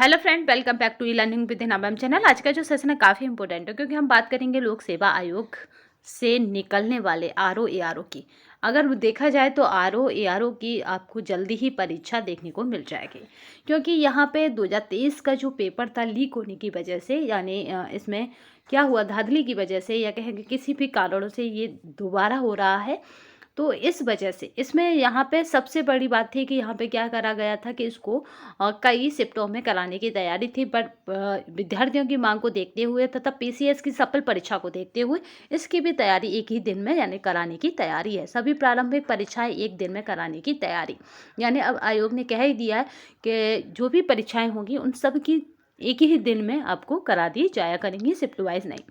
Hello friend, welcome back to e learning with नाबाम channel. आज का जो सेशन है काफ़ी इंपॉर्टेंट है क्योंकि हम बात करेंगे लोक सेवा आयोग से निकलने वाले आरओ एआरओ की। अगर देखा जाए तो आरओ एआरओ की आपको जल्दी ही परीक्षा देखने को मिल जाएगी, क्योंकि यहाँ पे 2023 का जो पेपर था लीक होने की वजह से, यानी इसमें क्या हुआ, धांधली की वजह से या कहेंगे किसी भी कारणों से ये दोबारा हो रहा है। तो इस वजह से इसमें यहाँ पे सबसे बड़ी बात थी कि यहाँ पे क्या करा गया था कि इसको कई शिफ्टों में कराने की तैयारी थी, बट विद्यार्थियों की मांग को देखते हुए तथा पीसीएस की सफल परीक्षा को देखते हुए इसकी भी तैयारी एक ही दिन में यानी कराने की तैयारी है। सभी प्रारंभिक परीक्षाएं एक दिन में कराने की तैयारी, यानी अब आयोग ने कह ही दिया है कि जो भी परीक्षाएं होंगी उन सब की एक ही दिन में आपको करा दी जाया करेंगी, शिफ्ट वाइज नहीं।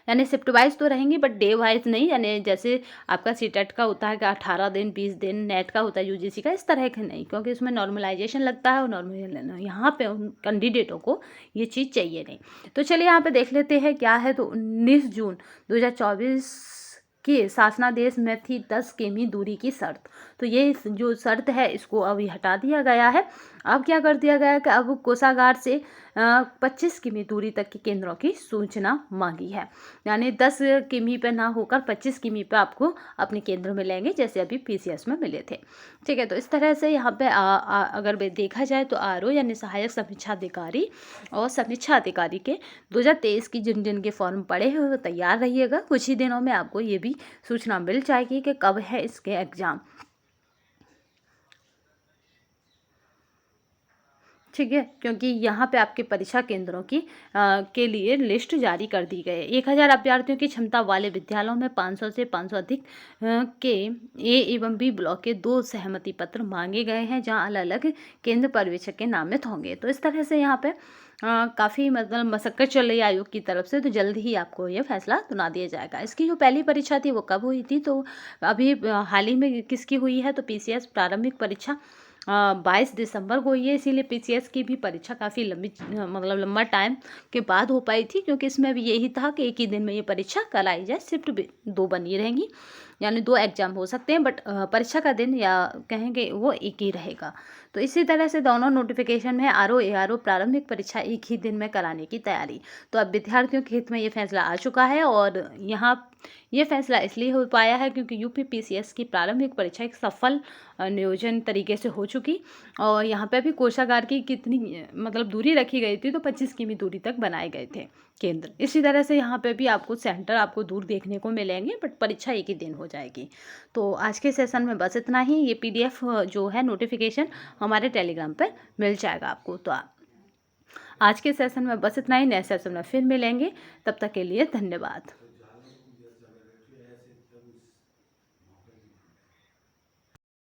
यानी शिफ्ट वाइज तो रहेंगी बट डे वाइज नहीं, यानी जैसे आपका सीटेट का होता है कि 18 दिन 20 दिन, नेट का होता है यूजीसी का, इस तरह के नहीं, क्योंकि उसमें नॉर्मलाइजेशन लगता है और नॉर्मल यहाँ पे उन कैंडिडेटों को ये चीज़ चाहिए नहीं। तो चलिए यहाँ पे देख लेते हैं क्या है। तो 19 जून 2024 के शासनादेश में थी 10 किमी दूरी की शर्त। तो ये जो शर्त है इसको अभी हटा दिया गया है। अब क्या कर दिया गया है कि अब कोषागार से 25 किमी दूरी तक के केंद्रों की सूचना मांगी है, यानी 10 किमी पे ना होकर 25 किमी पे आपको अपने केंद्र मिलेंगे, जैसे अभी पीसीएस में मिले थे। ठीक है, तो इस तरह से यहाँ पे अगर देखा जाए तो आरओ यानी सहायक समीक्षा अधिकारी और समीक्षा अधिकारी के 2023 की जिन जिन के फॉर्म पड़े हैं वो तैयार रहिएगा। कुछ ही दिनों में आपको ये भी सूचना मिल जाएगी कि कब है इसके एग्ज़ाम। ठीक है, क्योंकि यहाँ पे आपके परीक्षा केंद्रों की के लिए लिस्ट जारी कर दी गई है। 1000 अभ्यर्थियों की क्षमता वाले विद्यालयों में 500 से 500 अधिक के ए एवं बी ब्लॉक के 2 सहमति पत्र मांगे गए हैं, जहाँ अलग अलग केंद्र पर्यवेक्षक के नामित होंगे। तो इस तरह से यहाँ पे काफ़ी मतलब मशक्कत चल रही है आयोग की तरफ से, तो जल्द ही आपको ये फैसला सुना दिया जाएगा। इसकी जो पहली परीक्षा थी वो कब हुई थी, तो अभी हाल ही में किसकी हुई है, तो पीसीएस प्रारंभिक परीक्षा 22 दिसंबर को हुई है। इसीलिए पीसीएस की भी परीक्षा काफ़ी मतलब लंबा टाइम के बाद हो पाई थी, क्योंकि इसमें भी यही था कि एक ही दिन में ये परीक्षा कराई जाए। शिफ्ट भी 2 बनी रहेंगी, यानी 2 एग्जाम हो सकते हैं, बट परीक्षा का दिन या कहेंगे वो एक ही रहेगा। तो इसी तरह से दोनों नोटिफिकेशन में आरओ एआरओ प्रारंभिक परीक्षा एक ही दिन में कराने की तैयारी। तो अब विद्यार्थियों के हित में ये फैसला आ चुका है, और यहाँ ये फैसला इसलिए हो पाया है क्योंकि यूपी पीसीएस की प्रारंभिक परीक्षा एक सफल नियोजन तरीके से हो चुकी, और यहाँ पे भी कोषागार की कितनी मतलब दूरी रखी गई थी, तो 25 किमी दूरी तक बनाए गए थे केंद्र। इसी तरह से यहाँ पे भी आपको सेंटर आपको दूर देखने को मिलेंगे, बट परीक्षा एक ही दिन हो जाएगी। तो आज के सेशन में बस इतना ही। ये पीडीएफ जो है नोटिफिकेशन हमारे टेलीग्राम पर मिल जाएगा आपको। तो आज के सेशन में बस इतना ही। नए सेशन में फिर मिलेंगे, तब तक के लिए धन्यवाद।